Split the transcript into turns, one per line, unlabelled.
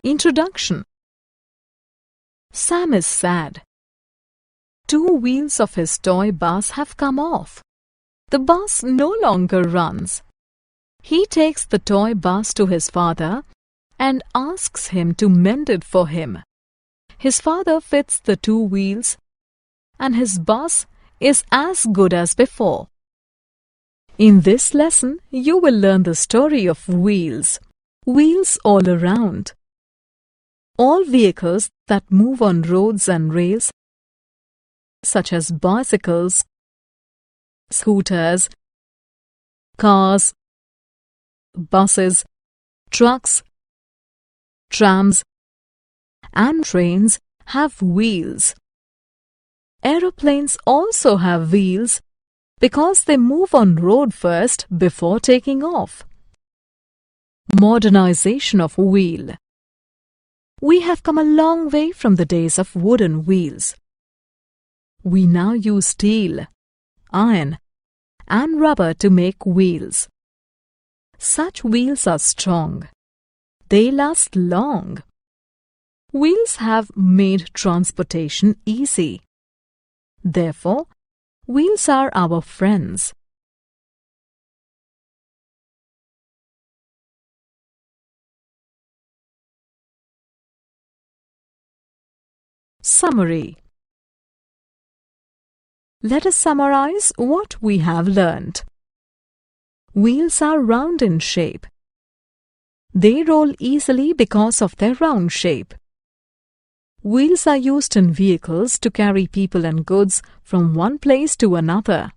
Introduction. Sam is sad. 2 wheels of his toy bus have come off. The bus no longer runs. He takes the toy bus to his father and asks him to mend it for him. His father fits the 2 wheels, and his bus is as good as before. In this lesson, you will learn the story of wheels. Wheels all around. All vehicles that move on roads and rails, such as bicycles, scooters, cars, buses, trucks, trams, and trains have wheels. Aeroplanes also have wheels because they move on road first before taking off. Modernization of wheel. We have come a long way from the days of wooden wheels. We now use steel, iron, and rubber to make wheels. Such wheels are strong. They last long. Wheels have made transportation easy. Therefore, wheels are our friends. Summary. Let us summarize what we have learned. Wheels are round in shape. They roll easily because of their round shape. Wheels are used in vehicles to carry people and goods from one place to another.